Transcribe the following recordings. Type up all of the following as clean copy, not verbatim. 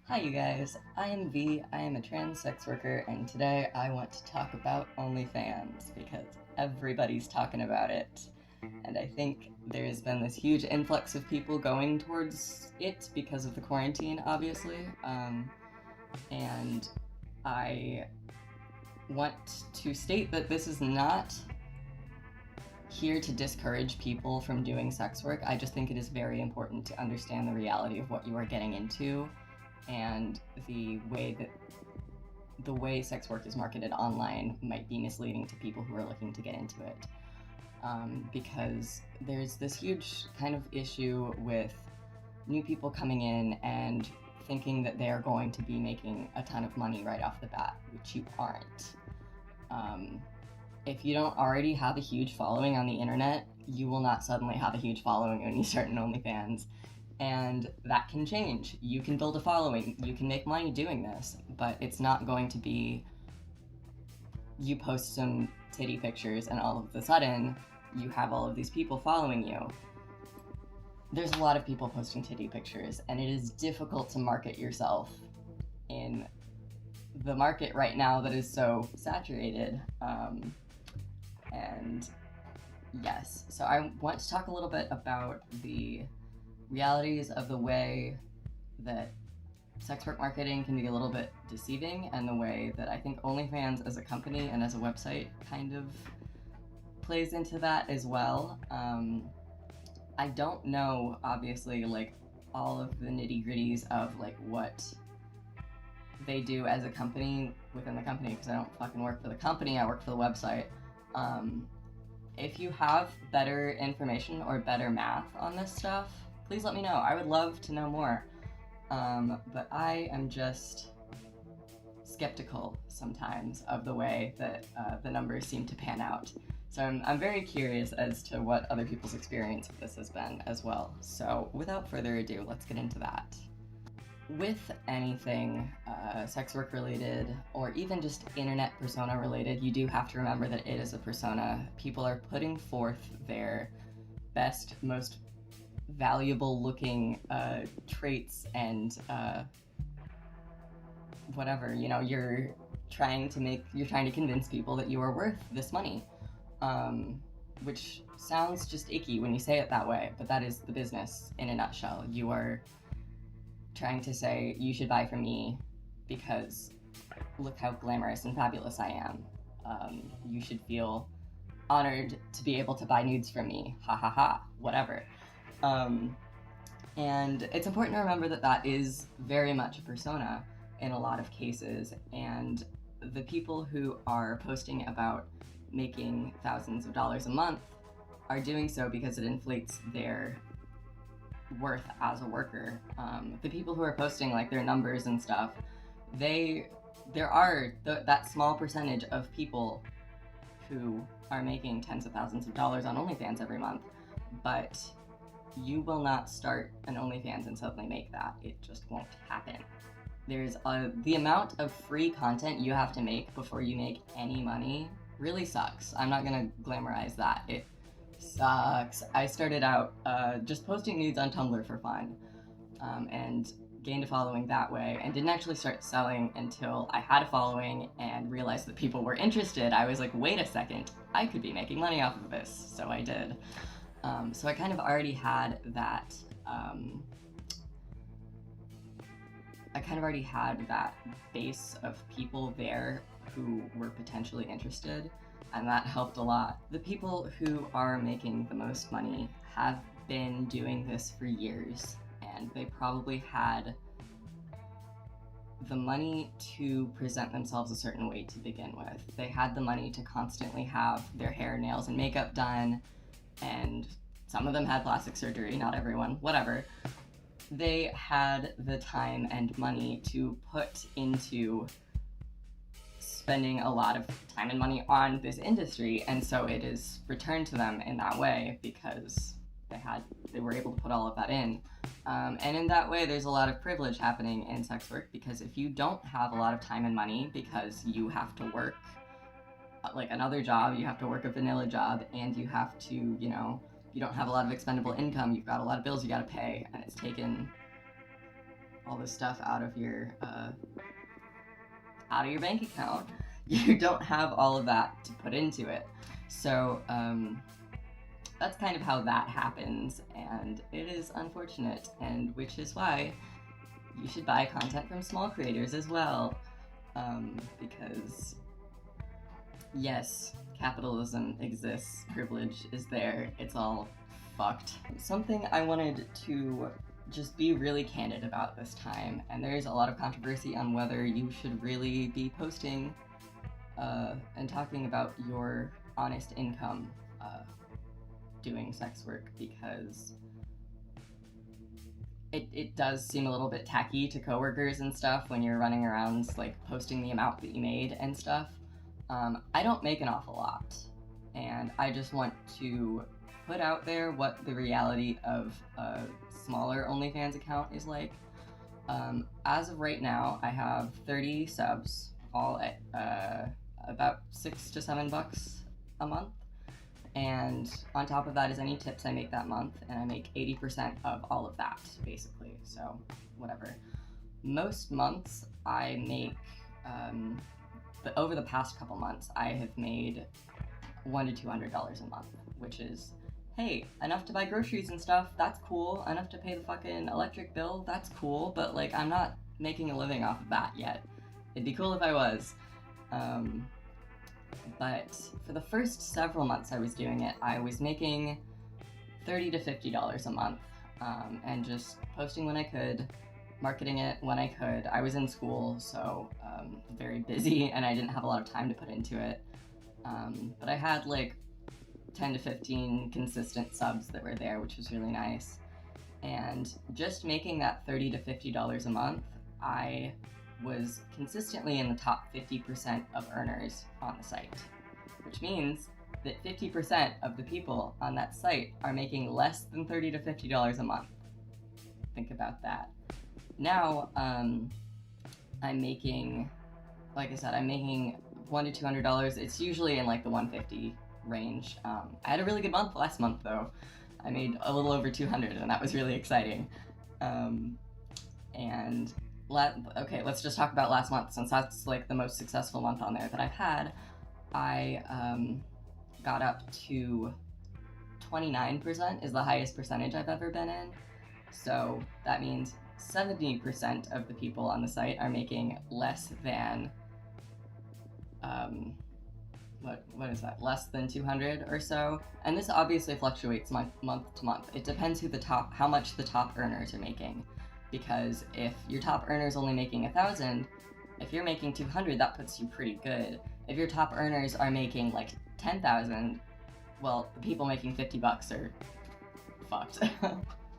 Hi, you guys. I am V. I am a trans sex worker, and today I want to talk about Onlyfans because everybody's talking about it. And I think there's been this huge influx of people going towards it because of the quarantine, obviously. And I want to state that this is not here to discourage people from doing sex work. I just think it is very important to understand the reality of what you are getting into and the way sex work is marketed online might be misleading to people who are looking to get into it. Because there's this huge kind of issue with new people coming in and thinking that they are going to be making a ton of money right off the bat, which you aren't. If you don't already have a huge following on the internet, you will not suddenly have a huge following when you start an OnlyFans. And that can change. You can build a following, you can make money doing this, but it's not going to be you post some titty pictures and all of a sudden you have all of these people following you. There's a lot of people posting titty pictures, and it is difficult to market yourself in the market right now that is so saturated. And yes, so I want to talk a little bit about the realities of the way that sex work marketing can be a little bit deceiving, and the way that I think OnlyFans as a company and as a website kind of plays into that as well. I don't know, obviously, like all of the nitty gritties of like what they do as a company within the company, because I don't fucking work for the company, I work for the website. If you have better information or better math on this stuff, please let me know. I would love to know more. But I am just skeptical sometimes of the way that the numbers seem to pan out. So I'm very curious as to what other people's experience with this has been as well. So without further ado, let's get into that. With anything sex work related, or even just internet persona related, you do have to remember that it is a persona. People are putting forth their best, most valuable looking traits and whatever, you know, you're trying to convince people that you are worth this money, which sounds just icky when you say it that way, but that is the business in a nutshell. You are trying to say, you should buy from me because look how glamorous and fabulous I am. You should feel honored to be able to buy nudes from me. Ha ha ha, whatever. And it's important to remember that that is very much a persona in a lot of cases. And the people who are posting about making thousands of dollars a month are doing so because it inflates their worth as a worker. The people who are posting like their numbers and stuff, there are that small percentage of people who are making tens of thousands of dollars on OnlyFans every month, but you will not start an OnlyFans and suddenly make that. It just won't happen. There's the amount of free content you have to make before you make any money really sucks. I'm not gonna glamorize that. It sucks. I started out just posting nudes on Tumblr for fun, and gained a following that way, and didn't actually start selling until I had a following and realized that people were interested. I was like, wait a second, I could be making money off of this, so I did. So I kind of already had that. I kind of already had that base of people there who were potentially interested, and that helped a lot. The people who are making the most money have been doing this for years, and they probably had the money to present themselves a certain way to begin with. They had the money to constantly have their hair, nails, and makeup done, and some of them had plastic surgery, not everyone, whatever. They had the time and money to put into spending a lot of time and money on this industry, and so it is returned to them in that way because they were able to put all of that in. And in that way, there's a lot of privilege happening in sex work, because if you don't have a lot of time and money because you have to work like another job, you have to work a vanilla job, and you have to, you know, you don't have a lot of expendable income, you've got a lot of bills you gotta pay, and it's taken all this stuff out of your bank account. You don't have all of that to put into it. So that's kind of how that happens, and it is unfortunate, and which is why you should buy content from small creators as well. Because yes, capitalism exists, privilege is there, it's all fucked. Something I wanted to just be really candid about this time, and there's a lot of controversy on whether you should really be posting and talking about your honest income doing sex work, because it does seem a little bit tacky to coworkers and stuff when you're running around like posting the amount that you made and stuff. I don't make an awful lot, and I just want to put out there what the reality of a smaller OnlyFans account is like. As of right now, I have 30 subs, all at about $6 to $7 a month. And on top of that is any tips I make that month, and I make 80% of all of that, basically, so whatever. Most months I make, but over the past couple months, I have made $100 to $200 a month, which is, hey, enough to buy groceries and stuff, that's cool, enough to pay the fucking electric bill, that's cool, but like, I'm not making a living off of that yet. It'd be cool if I was. But for the first several months I was doing it, I was making $30 to $50 a month, and just posting when I could, marketing it when I could. I was in school, so very busy, and I didn't have a lot of time to put into it. But I had like 10 to 15 consistent subs that were there, which was really nice. And just making that $30 to $50 a month, I was consistently in the top 50% of earners on the site, which means that 50% of the people on that site are making less than $30 to $50 a month. Think about that. Now, I'm making, like I said, I'm making $100 to $200. It's usually in like the $150 range. I had a really good month last month though. I made a little over $200, and that was really exciting. Okay, let's just talk about last month, since that's like the most successful month on there that I've had. I got up to 29% is the highest percentage I've ever been in. So that means 70% of the people on the site are making less than, what is that? Less than 200 or so. And this obviously fluctuates month to month. It depends how much the top earners are making. Because if your top earner is only making 1,000, if you're making 200, that puts you pretty good. If your top earners are making like 10,000, well, the people making $50 are fucked.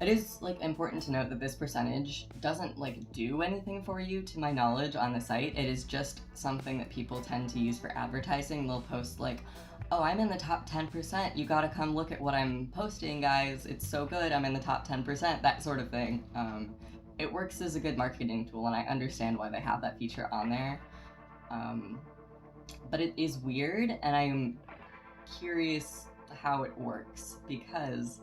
It is like important to note that this percentage doesn't like do anything for you, to my knowledge, on the site. It is just something that people tend to use for advertising. They'll post like, oh, I'm in the top 10%, you gotta come look at what I'm posting, guys, it's so good, I'm in the top 10%, that sort of thing. It works as a good marketing tool, and I understand why they have that feature on there. But it is weird, and I'm curious how it works, because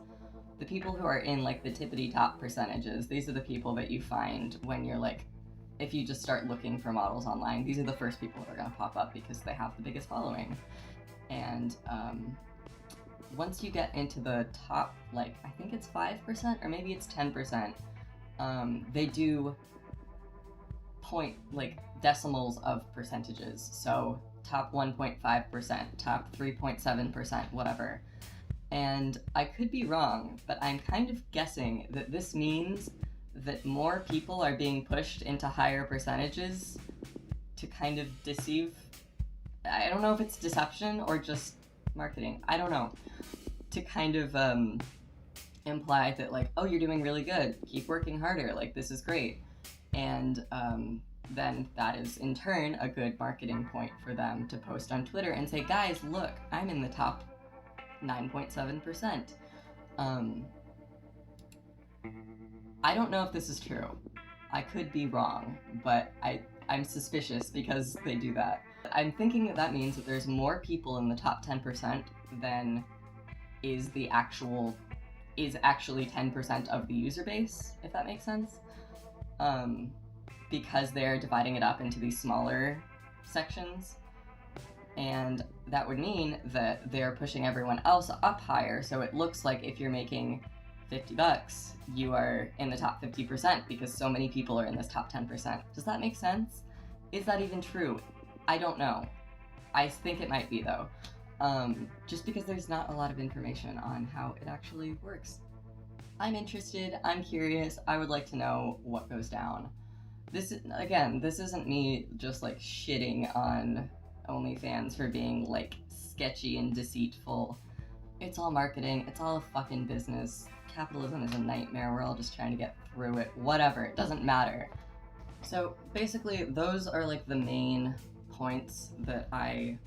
the people who are in like the tippity top percentages, these are the people that you find when you're like, if you just start looking for models online, these are the first people who are gonna pop up because they have the biggest following. And once you get into the top, like, I think it's 5% or maybe it's 10%, they do decimals of percentages. So top 1.5%, top 3.7%, whatever. And I could be wrong, but I'm kind of guessing that this means that more people are being pushed into higher percentages to kind of deceive. I don't know if it's deception or just marketing. I don't know. To kind of imply that like, oh, you're doing really good. Keep working harder. Like, this is great. And then that is in turn a good marketing point for them to post on Twitter and say, guys, look, I'm in the top 9.7%. I don't know if this is true. I could be wrong, but I'm suspicious because they do that. I'm thinking that means that there's more people in the top 10% than is actually 10% of the user base, if that makes sense. because they're dividing it up into these smaller sections. And that would mean that they're pushing everyone else up higher, so it looks like if you're making $50, you are in the top 50% because so many people are in this top 10%. Does that make sense? Is that even true? I don't know. I think it might be though. Just because there's not a lot of information on how it actually works. I'm interested, I'm curious, I would like to know what goes down. This isn't me just like shitting on Onlyfans for being like sketchy and deceitful. It's all marketing, it's all a fucking business. Capitalism is a nightmare, we're all just trying to get through it. Whatever, it doesn't matter. So basically, those are like the main points that I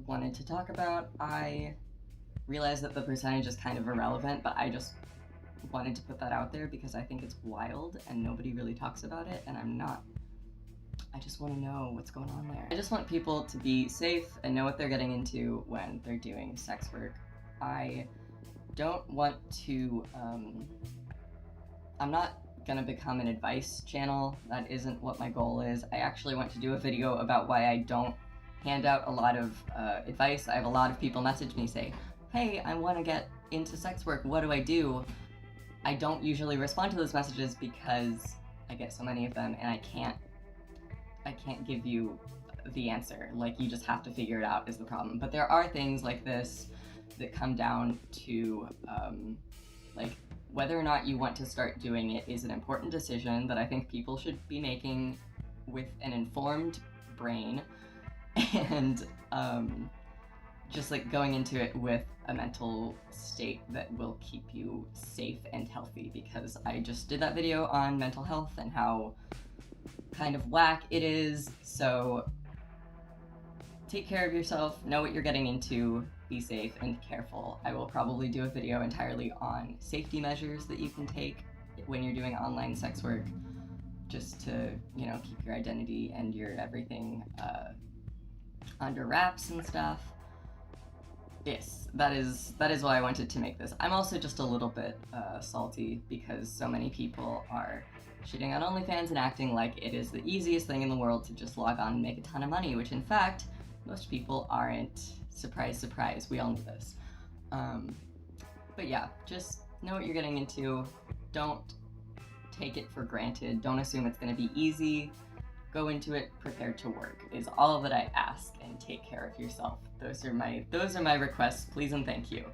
wanted to talk about. I realize that the percentage is kind of irrelevant, but I just wanted to put that out there because I think it's wild and nobody really talks about it, and I just want to know what's going on there. I just want people to be safe and know what they're getting into when they're doing sex work. I don't want to, I'm not gonna become an advice channel. That isn't what my goal is. I actually want to do a video about why I don't hand out a lot of advice. I have a lot of people message me say, hey, I want to get into sex work, what do I do? I don't usually respond to those messages because I get so many of them and I can't give you the answer. Like, you just have to figure it out is the problem. But there are things like this that come down to like whether or not you want to start doing it is an important decision that I think people should be making with an informed brain and just like going into it with a mental state that will keep you safe and healthy, because I just did that video on mental health and how kind of whack it is. So take care of yourself, know what you're getting into, be safe and careful. I will probably do a video entirely on safety measures that you can take when you're doing online sex work, just to, you know, keep your identity and your everything under wraps and stuff. Yes, that is why I wanted to make this. I'm also just a little bit salty because so many people are shitting on OnlyFans and acting like it is the easiest thing in the world to just log on and make a ton of money, which in fact, most people aren't. Surprise, surprise, we all know this. But yeah, just know what you're getting into. Don't take it for granted. Don't assume it's gonna be easy. Go into it prepared to work is all that I ask, and take care of yourself. Those are my requests, please and thank you.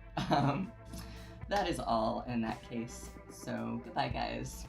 That is all in that case. So goodbye, guys.